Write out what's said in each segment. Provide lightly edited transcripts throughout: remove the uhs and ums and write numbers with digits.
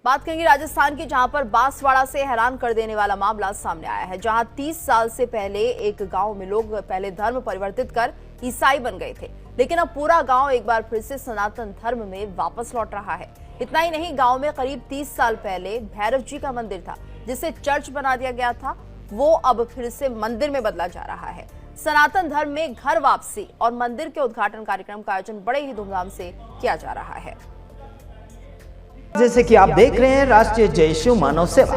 बात करेंगे राजस्थान की, जहां पर बांसवाड़ा से हैरान कर देने वाला मामला सामने आया है। जहां 30 साल से पहले एक गांव में लोग पहले धर्म परिवर्तित कर ईसाई बन गए थे, लेकिन अब पूरा गांव एक बार फिर से सनातन धर्म में वापस लौट रहा है। इतना ही नहीं, गांव में करीब 30 साल पहले भैरव जी का मंदिर था, जिसे चर्च बना दिया गया था, वो अब फिर से मंदिर में बदला जा रहा है। सनातन धर्म में घर वापसी और मंदिर के उद्घाटन कार्यक्रम का आयोजन बड़े ही धूमधाम से किया जा रहा है। जैसे कि आप देख रहे हैं राष्ट्रीय जय शिव मानव सेवा,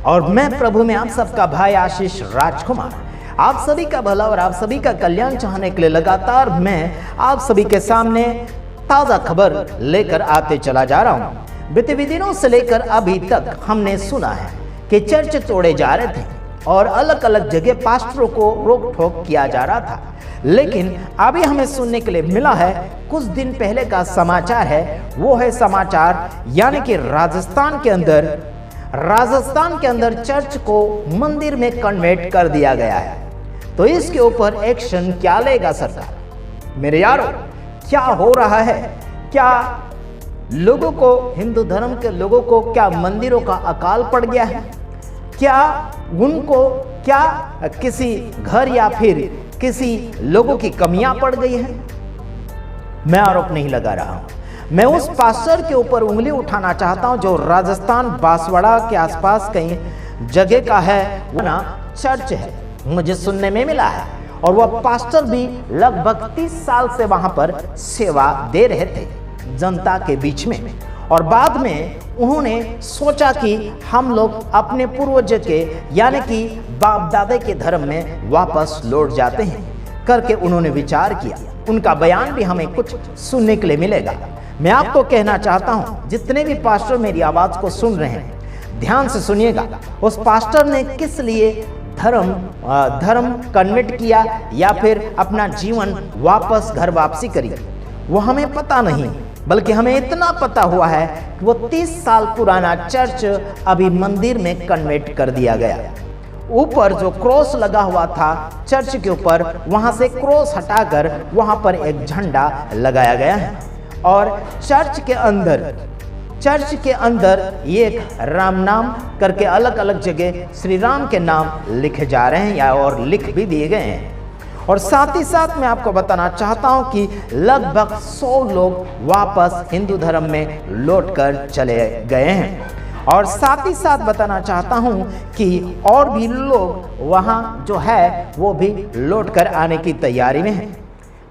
और मैं प्रभु में आप सबका भाई आशीष राजकुमार, आप सभी का भला और आप सभी का कल्याण चाहने के लिए लगातार मैं आप सभी के सामने ताजा खबर लेकर आते चला जा रहा हूं। बीते दिनों से लेकर अभी तक हमने सुना है कि चर्च तोड़े जा रहे थे और अलग अलग जगह पास्टरों को रोक टोक किया जा रहा था, लेकिन अभी हमें सुनने के लिए मिला है, कुछ दिन पहले का समाचार है, वो है समाचार यानी कि राजस्थान के अंदर चर्च को मंदिर में कन्वर्ट कर दिया गया है। तो इसके ऊपर एक्शन क्या लेगा सरकार? मेरे यारों, क्या हो रहा है? क्या लोगों को, हिंदू धर्म के लोगों को क्या मंदिरों का अकाल पड़ गया है? क्या उनको किसी घर या फिर किसी लोगों की कमियां पड़ गई है? मैं आरोप नहीं लगा रहा हूं, मैं उस पास्टर के ऊपर उंगली उठाना चाहता हूं जो राजस्थान बांसवाड़ा के आसपास कहीं जगह का है, वो ना चर्च है, मुझे सुनने में मिला है। और वह पास्टर भी लगभग 30 साल से वहां पर सेवा दे रहे थे जनता के बीच में, और बाद में उन्होंने सोचा कि हम लोग अपने पूर्वज के यानी कि बाप दादे के धर्म में वापस लौट जाते हैं करके उन्होंने विचार किया। उनका बयान भी हमें कुछ सुनने के लिए मिलेगा। मैं आपको कहना चाहता हूं, जितने भी पास्टर मेरी आवाज को सुन रहे हैं, ध्यान से सुनिएगा। उस पास्टर ने किस लिए धर्म कन्वर्ट किया या फिर अपना जीवन वापस घर वापसी करी, वो हमें पता नहीं, बल्कि हमें इतना पता हुआ है कि वो 30 साल पुराना चर्च अभी मंदिर में कन्वर्ट कर दिया गया। ऊपर जो क्रॉस लगा हुआ था चर्च के ऊपर, वहां से क्रॉस हटाकर वहां पर एक झंडा लगाया गया है, और चर्च के अंदर ये एक राम नाम करके अलग अलग जगह श्री राम के नाम लिखे जा रहे हैं या और लिख भी दिए गए हैं। और साथ ही साथ मैं आपको बताना चाहता हूं कि लगभग 100 लोग वापस हिंदू धर्म में लौटकर चले गए हैं, और साथ ही साथ बताना चाहता हूं कि और भी लोग वहां जो है वो भी लौटकर आने की तैयारी में हैं।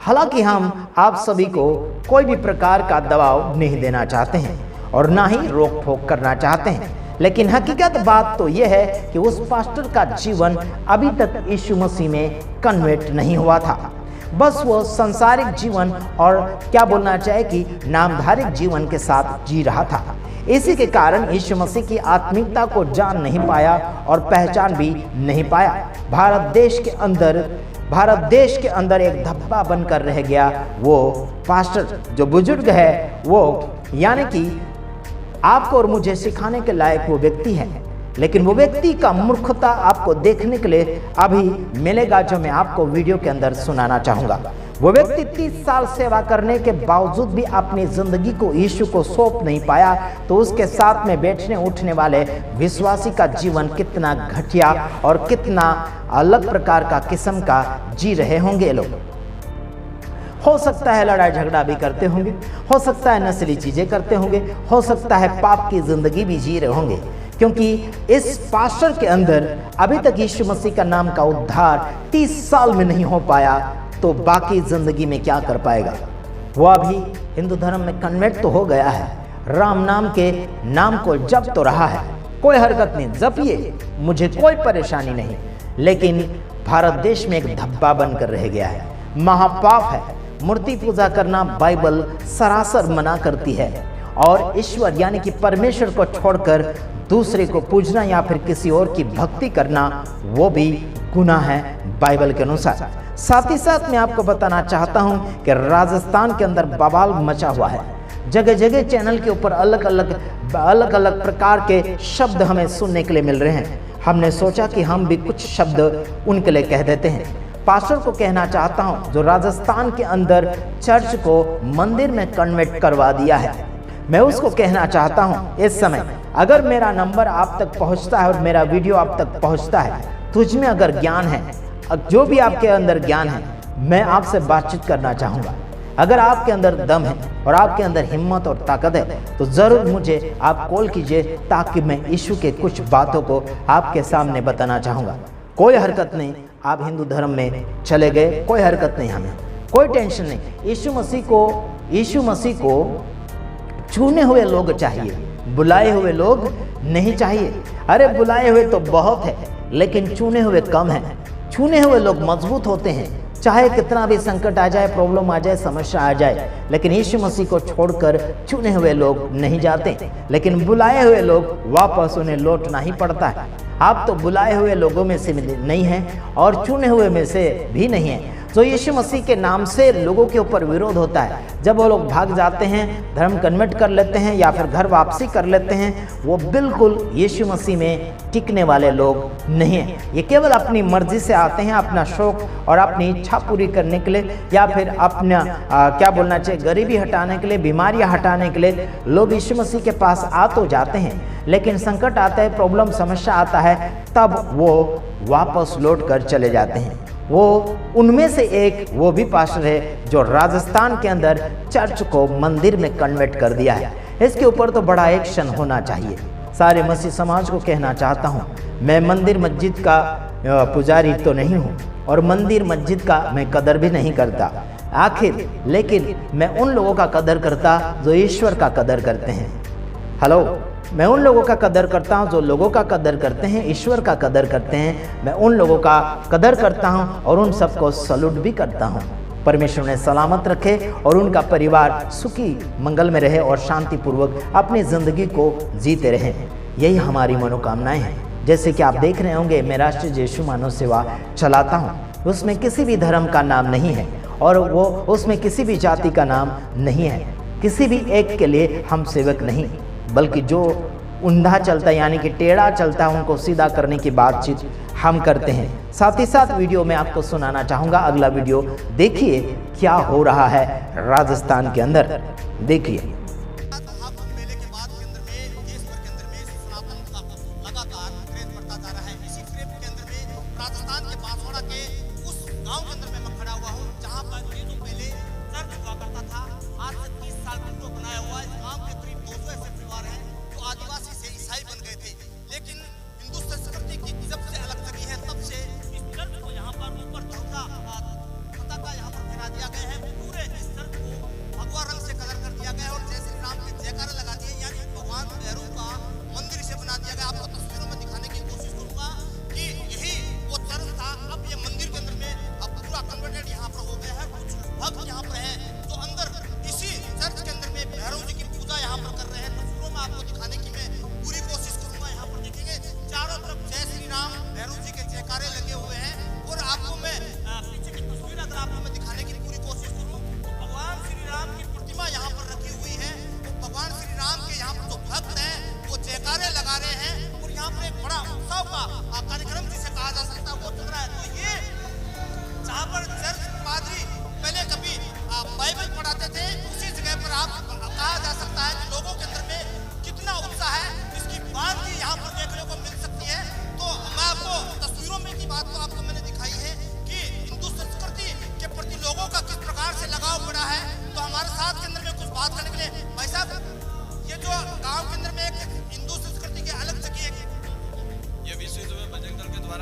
हालांकि हम आप सभी को कोई भी प्रकार का दबाव नहीं देना चाहते हैं और ना ही रोक टोक करना चाहते हैं, लेकिन हकीकत बात तो यह है कि उस पास्टर का जीवन अभी तक यीशु मसीह में कन्वर्ट नहीं हुआ था। बस वो संसारिक जीवन और क्या बोलना चाहे कि नामधारी जीवन के साथ जी रहा था। इसी के कारण यीशु मसीह की आत्मिकता को जान नहीं पाया और पहचान भी नहीं पाया। भारत देश के अंदर एक धब्बा बनकर रह गया। वो पास्टर जो बुजुर्ग है, वो यानी कि आपको और मुझे सिखाने के लायक वो व्यक्ति है, लेकिन वो व्यक्ति का मूर्खता आपको देखने के लिए अभी मिलेगा, जो मैं आपको वीडियो के अंदर सुनाना चाहूंगा। वो व्यक्ति 30 साल सेवा करने के बावजूद भी अपनी जिंदगी को यीशु को सौंप नहीं पाया, तो उसके साथ में बैठने उठने वाले विश्वासी का जीवन कितना घटिया और कितना अलग प्रकार का किस्म का जी रहे होंगे लोग। हो सकता है लड़ाई झगड़ा भी करते होंगे, हो सकता है नस्ली चीजें करते होंगे, हो सकता है पाप की जिंदगी भी जी रहे होंगे, क्योंकि इस पास्टर के अंदर अभी तक यीशु मसीह का नाम का उद्धार 30 साल में नहीं हो पाया, तो बाकी जिंदगी में क्या कर पाएगा? वो अभी हिंदू धर्म में कन्वर्ट तो हो गया है, राम नाम के नाम को जप तो रहा है, कोई हरकत नहीं, जपिए, मुझे कोई परेशानी नहीं, लेकिन भारत देश में एक धब्बा बनकर रह गया है। महापाप है। मूर्ति पूजा करना बाइबल सरासर मना करती है, और ईश्वर यानी कि परमेश्वर को छोड़कर दूसरे को पूजना या फिर किसी और की भक्ति करना वो भी गुनाह है बाइबल के अनुसार। साथ ही साथ मैं आपको बताना चाहता हूं कि राजस्थान के अंदर बवाल मचा हुआ है। जगह जगह चैनल के ऊपर अलग अलग प्रकार के शब्द हमें सुनने के लिए मिल रहे हैं। हमने सोचा कि हम भी कुछ शब्द उनके लिए कह देते हैं। पास्टर को कहना चाहता हूं जो राजस्थान के अंदर चर्च को मंदिर में कन्वर्ट करवा दिया है, मैं उसको कहना चाहता हूँ इस समय, अगर मेरा नंबर आप तक पहुँचता है और मेरा वीडियो आप तक पहुँचता है, तुझ में अगर ज्ञान है, जो भी आपके अंदर ज्ञान है, मैं आपसे बातचीत करना चाहूँगा। अगर आपके अंदर दम है और आपके अंदर हिम्मत और ताकत है तो ज़रूर मुझे आप कॉल कीजिए, ताकि मैं यीशु के कुछ बातों को आपके सामने बताना चाहूँगा। कोई हरकत नहीं, आप हिंदू धर्म में चले गए, कोई हरकत नहीं, हमें कोई टेंशन नहीं। यीशु मसीह को छूने हुए लोग चाहिए, बुलाए हुए लोग नहीं चाहिए। अरे बुलाए हुए तो बहुत है, लेकिन छूने हुए कम है। छूने हुए लोग मजबूत होते हैं, चाहे कितना भी संकट आ जाए, प्रॉब्लम आ जाए, समस्या आ जाए, लेकिन यीशु मसीह को छोड़कर छूने हुए लोग नहीं जाते। लेकिन बुलाए हुए लोग वापस उन्हें लौटना ही पड़ता है। आप तो बुलाए हुए लोगों में से नहीं हैं और चुने हुए में से भी नहीं हैं। तो यीशु मसीह के नाम से लोगों के ऊपर विरोध होता है। जब वो लोग भाग जाते हैं, धर्म कन्वर्ट कर लेते हैं या फिर घर वापसी कर लेते हैं, वो बिल्कुल यीशु मसीह में टिकने वाले लोग नहीं हैं। ये केवल अपनी मर्जी से आते हैं, अपना शौक और अपनी इच्छा पूरी करने के लिए, या फिर अपना क्या बोलना चाहिए, गरीबी हटाने के लिए, बीमारियां हटाने के लिए लोग यीशु मसीह के पास आ तो जाते हैं, लेकिन संकट आता है, प्रॉब्लम समस्या आता है, तब वो वापस लौट कर चले जाते हैं। वो उनमें से एक वो भी पास्टर है जो राजस्थान के अंदर चर्च को मंदिर में कन्वर्ट कर दिया है। इसके ऊपर तो बड़ा एक्शन होना चाहिए। सारे मसीह समाज को कहना चाहता हूँ, मैं मंदिर मस्जिद का पुजारी तो नहीं हूँ और मंदिर मस्जिद का मैं कदर भी नहीं करता आखिर, लेकिन मैं उन लोगों का कदर करता जो ईश्वर का कदर करते हैं। हेलो, मैं उन लोगों का कदर करता हूं जो लोगों का कदर करते हैं, ईश्वर का कदर करते हैं। मैं उन लोगों का कदर करता हूं और उन सबको सलूट भी करता हूं। परमेश्वर ने सलामत रखे और उनका परिवार सुखी मंगल में रहे और शांतिपूर्वक अपनी ज़िंदगी को जीते रहें। यही हमारी मनोकामनाएं हैं। जैसे कि आप देख रहे होंगे, मैं राष्ट्रीय जय यीशु मानव सेवा चलाता हूँ। उसमें किसी भी धर्म का नाम नहीं है और वो उसमें किसी भी जाति का नाम नहीं है। किसी भी एक के लिए हम सेवक नहीं, बल्कि जो ऊंधा चलता है यानी कि टेढ़ा चलता है, उनको सीधा करने की बातचीत हम करते हैं। साथ ही साथ वीडियो में आपको सुनाना चाहूँगा, अगला वीडियो देखिए क्या हो रहा है राजस्थान के अंदर। देखिए।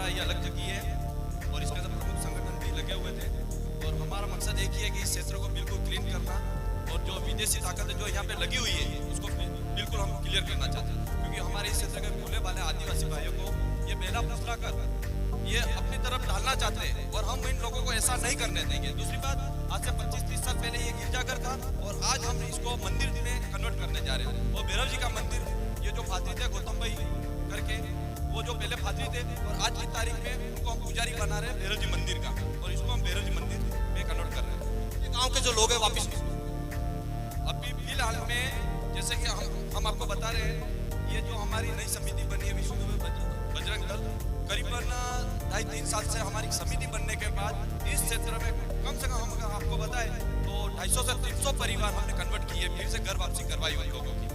ये अलग जगह है और इसके अंदर प्रमुख संगठन भी लगे हुए थे और हमारा मकसद एक ही है कि इस क्षेत्र को बिल्कुल क्लीन करना और जो विदेशी ताकत जो यहाँ पे लगी हुई है उसको बिल्कुल हम क्लियर करना चाहते हैं, क्योंकि हमारे इस क्षेत्र के भोले वाले आदिवासी भाइयों को ये बेला फुसला कर ये अपनी तरफ डालना चाहते हैं और हम इन लोगों को ऐसा नहीं करने देंगे। दूसरी बात, आज से 25-30 साल पहले ये गिरजाघर था और आज हम इसको मंदिर में कन्वर्ट करने जा रहे हैं। और भैरव जी का मंदिर, ये जो फादरी थे गौतम भाई करके, वो जो पहले फादरी थे और आज की तारीख में उनको हम पुजारी बना रहे हैं भैरव जी मंदिर का, और इसको हम भैरव जी मंदिर में कन्वर्ट कर रहे हैं। गाँव के जो लोग हैं वापिस अभी फिलहाल में जैसे कि हम आपको बता रहे हैं, ये जो हमारी नई समिति बनी है विश्व बजरंग दल, करीबन 2.5-3 साल से हमारी समिति बनने के बाद इस क्षेत्र में कम से कम हम आपको बताएं तो 250 से 300 परिवार हमने कन्वर्ट किए, फिर से घर वापसी करवाई उन लोगों की।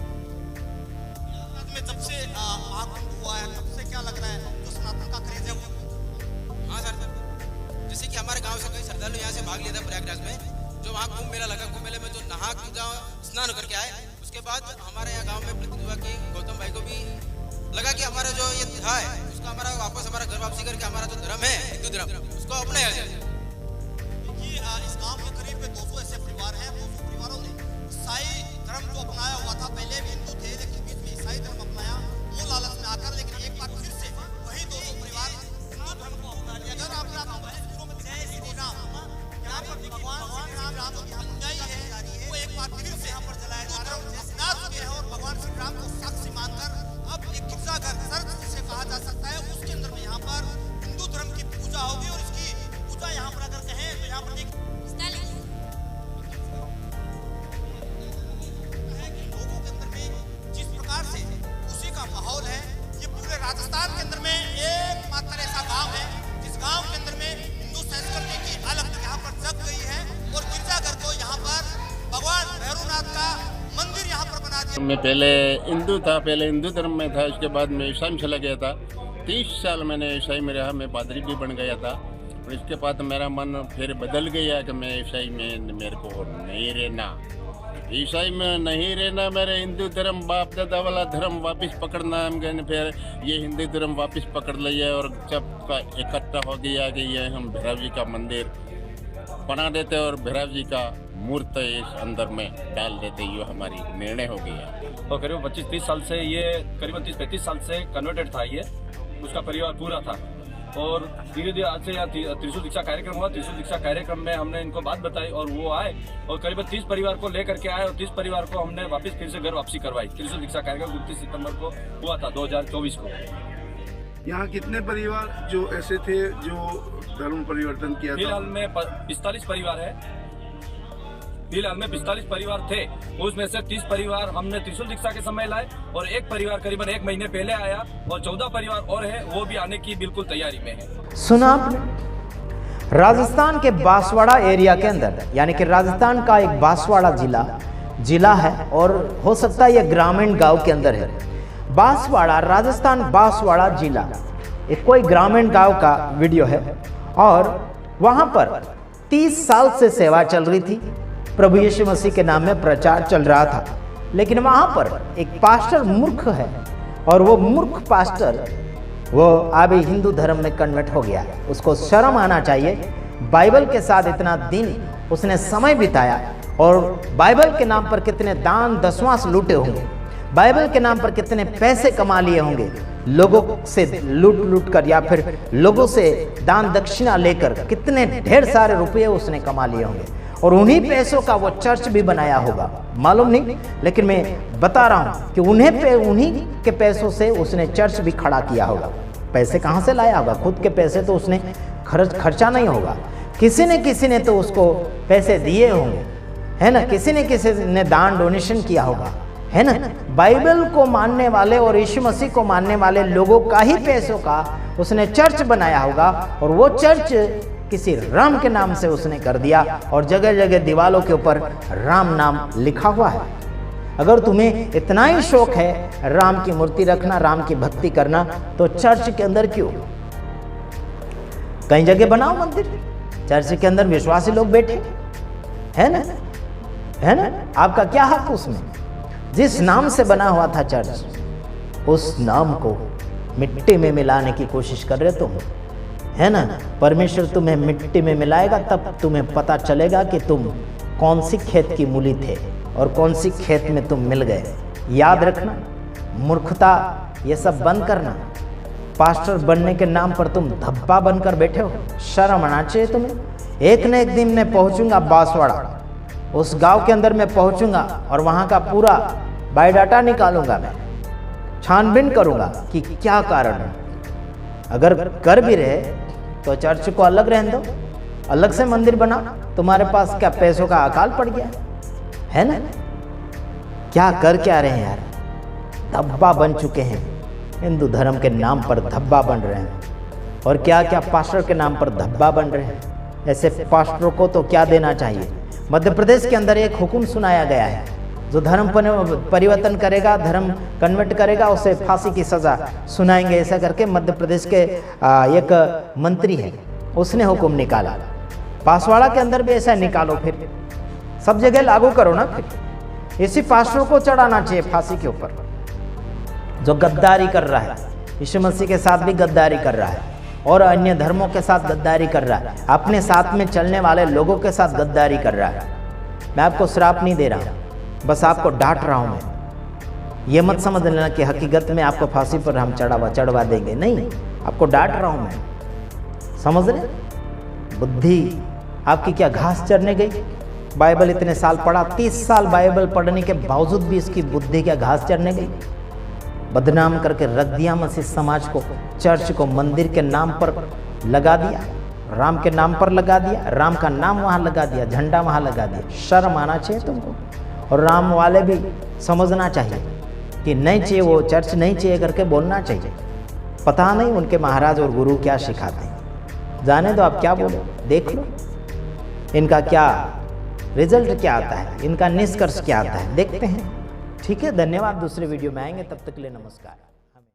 जब से महाकुंभ हुआ है तब से क्या लग रहा है जो सनातन का क्रेज है वो? हाँ सर, जैसे कि हमारे गांव से कई श्रद्धालु यहाँ से भाग लिया था प्रयागराज में, जो वहाँ कुंभ मेला लगा, कुंभ मेले में जो नहा स्नान करके आए, उसके बाद हमारे यहाँ गांव में प्रतिनिधि हुआ कि गौतम भाई को भी लगा कि हमारा जो ये था है उसका हमारा वापस हमारा घर वापसी करके हमारा जो धर्म है हिंदू धर्म उसको अपनाया जाए। देखिए इस गांव के करीब 200 ऐसे परिवार हैं। 200 परिवारों ने ईसाई धर्म जो अपनाया हुआ था, पहले भी हिंदू थे लेकिन बीच में ईसाई धर्म अपनाया वो लालच में आकर, लेकिन एक बार फिर से वही 200 परिवार हिंदू धर्म को अपना लिया। अगर आप शुरू में जय श्री राम, यहाँ पर भगवान श्री राम की अनुयायी है वो एक बार फिर से यहाँ पर जलाया जा रहा है और भगवान श्री राम को साक्षी मानकर अब एक गिरजाघर चर्च जिसे कहा जा सकता है उसके अंदर में यहाँ पर हिंदू धर्म की पूजा होगी और इसकी पूजा यहाँ पर अगर कहें तो यहाँ पर लोगों के अंदर में जिस प्रकार से खुशी का माहौल है, ये पूरे राजस्थान के अंदर में एकमात्र ऐसा गांव है जिस गांव के अंदर में हिंदू संस्कृति की अलग यहाँ पर जग गई है और गिरजाघर को यहाँ पर भगवान भैरवनाथ का मंदिर यहाँ पर बना दिया। मैं पहले हिंदू था, पहले हिंदू धर्म में था, इसके बाद मैं ईसाई में चला गया था। 30 साल मैंने ईसाई में रहा, मैं पादरी भी बन गया था और इसके बाद मेरा मन फिर बदल गया कि मैं ईसाई में मेरे को नहीं रहना, ईसाई में नहीं रहना, मेरे हिंदू धर्म बाप दादा वाला धर्म वापस पकड़ना। हम गए फिर ये हिंदू धर्म वापस पकड़ लिया और सब का इकट्ठा हो गया कि ये हम भैरव जी का मंदिर बना देते और भैरव जी का मूर्त इस अंदर में डाल देते, ये हमारी निर्णय हो गया। तो करीब 25-30 साल से ये करीबन 30-35 साल से कन्वर्टेड था, ये उसका परिवार पूरा था और धीरे धीरे आज से यहाँ त्रिशूल दीक्षा कार्यक्रम हुआ। त्रिशूल दीक्षा कार्यक्रम में हमने इनको बात बताई और वो आए और करीबन 30 परिवार को लेकर के आए और 30 परिवार को हमने वापस फिर से घर वापसी करवाई। त्रिशूल दीक्षा कार्यक्रम 29 सितंबर को हुआ था 2024 को। यहाँ कितने परिवार जो ऐसे थे जो धर्म परिवर्तन किया था? फिलहाल में 45 परिवार है, फिलहाल में 45 परिवार थे, उसमें से 30 परिवार हमने त्रिशूल दीक्षा के समय लाए और एक परिवार करीबन 1 महीने पहले आया और 14 परिवार और है वो भी आने की बिल्कुल तैयारी में है। सुना आपने? राजस्थान के बांसवाड़ा एरिया के अंदर, यानी कि राजस्थान का एक बांसवाड़ा जिला है और हो सकता है ये ग्रामीण गांव के अंदर है। बांसवाड़ा, राजस्थान बांसवाड़ा जिला एक कोई ग्रामीण गांव का वीडियो है और वहां पर 30 साल से सेवा चल रही थी, प्रभु यीशु मसीह के नाम में प्रचार चल रहा था, लेकिन वहां पर एक पास्टर मूर्ख है और वो मूर्ख पास्टर वो अभी हिंदू धर्म में कन्वर्ट हो गया। उसको शर्म आना चाहिए। बाइबल के साथ इतना दिन उसने समय बिताया और बाइबल के नाम पर कितने दान दसवां लूटे होंगे, बाइबल के नाम पर कितने पैसे कमा लिए होंगे, लोगों से लूट कर या फिर लोगों से दान दक्षिणा लेकर कितने ढेर सारे रुपये उसने कमा लिए होंगे और उन्हीं पैसों का वो चर्च भी बनाया होगा, मालूम नहीं, लेकिन मैं बता रहा हूं कि उन्हीं के पैसों से उसने चर्च भी खड़ा किया होगा। पैसे कहां से लाया होगा? खुद के पैसे तो उसने खर्चा नहीं होगा, किसी ने तो उसको पैसे दिए होंगे, है ना, किसी ने दान डोनेशन किया होगा, है ना। बाइबल को मानने वाले और यीशु मसीह को मानने वाले लोगों का ही पैसों का उसने चर्च बनाया होगा और वो चर्च किसी राम के नाम से उसने कर दिया और जगह जगह दीवालों के ऊपर राम नाम लिखा हुआ है। अगर तुम्हें इतना ही शौक है राम की मूर्ति रखना, राम की भक्ति करना, तो चर्च के अंदर क्यों? कई जगह बनाओ मंदिर, चर्च के अंदर विश्वासी लोग बैठे, है ना, आपका क्या हक उसमें? जिस नाम से बना हुआ था चर्च, उस नाम को मिट्टी में मिलाने की कोशिश कर रहे तुम, है ना। परमेश्वर तुम्हें मिट्टी में मिलाएगा, तब तुम्हें पता चलेगा कि तुम कौन सी खेत की मूली थे और कौन सी खेत में तुम मिल गए। याद रखना, मूर्खता ये सब बंद करना। पास्टर बनने के नाम पर तुम धब्बा बनकर बैठे हो, शर्म आना चाहिए तुम्हें। एक न एक दिन मैं पहुंचूंगा बांसवाड़ा, उस गांव के अंदर मैं पहुंचूंगा और वहां का पूरा बायोडाटा निकालूंगा, मैं छानबीन करूंगा कि क्या कारण है। अगर कर भी रहे तो चर्च को अलग रहने दो, अलग से मंदिर बना। तुम्हारे पास क्या पैसों का अकाल पड़ गया है ना? क्या कर क्या रहे हैं यार? धब्बा बन चुके हैं, हिंदू धर्म के नाम पर धब्बा बन रहे हैं और क्या क्या पास्टर के नाम पर धब्बा बन रहे हैं। ऐसे पास्टरों को तो क्या देना चाहिए। मध्य प्रदेश के अंदर एक हुक्म सुनाया गया है जो धर्म परिवर्तन करेगा, धर्म कन्वर्ट करेगा, उसे फांसी की सजा सुनाएंगे, ऐसा करके मध्य प्रदेश के एक मंत्री है, उसने हुक्म निकाला। पासवाड़ा के अंदर भी ऐसा निकालो, फिर सब जगह लागू करो ना। फिर इसी पास्टरों को चढ़ाना चाहिए फांसी के ऊपर, जो गद्दारी कर रहा है, यीशु मसीह के साथ भी गद्दारी कर रहा है और अन्य धर्मों के साथ गद्दारी कर रहा है, अपने साथ में चलने वाले लोगों के साथ गद्दारी कर रहा है। मैं आपको श्राप नहीं दे रहा हूँ, बस आपको डांट रहा हूँ। मैं ये मत समझ लेना कि हकीकत में आपको फांसी पर हम चढ़वा देंगे, नहीं, आपको डांट रहा हूँ मैं। समझ रहे? बुद्धि आपकी क्या घास चरने गई? बाइबल इतने साल पढ़ा, 30 साल बाइबल पढ़ने के बावजूद भी इसकी बुद्धि क्या घास चरने गई? बदनाम करके रख दिया मसीह समाज को, चर्च को मंदिर के नाम पर लगा दिया, राम के नाम पर लगा दिया, राम का नाम वहाँ लगा दिया, झंडा वहाँ लगा दिया। शर्म आना चाहिए तुमको। और राम वाले भी समझना चाहिए कि नहीं चाहिए, वो चर्च नहीं चाहिए करके बोलना चाहिए। पता नहीं उनके महाराज और गुरु क्या सिखाते हैं, जाने दो, आप क्या बोलो, देख लो इनका क्या रिजल्ट क्या आता है, इनका निष्कर्ष क्या आता है, देखते हैं। ठीक है, धन्यवाद। दूसरे वीडियो में आएंगे, तब तक के लिए नमस्कार।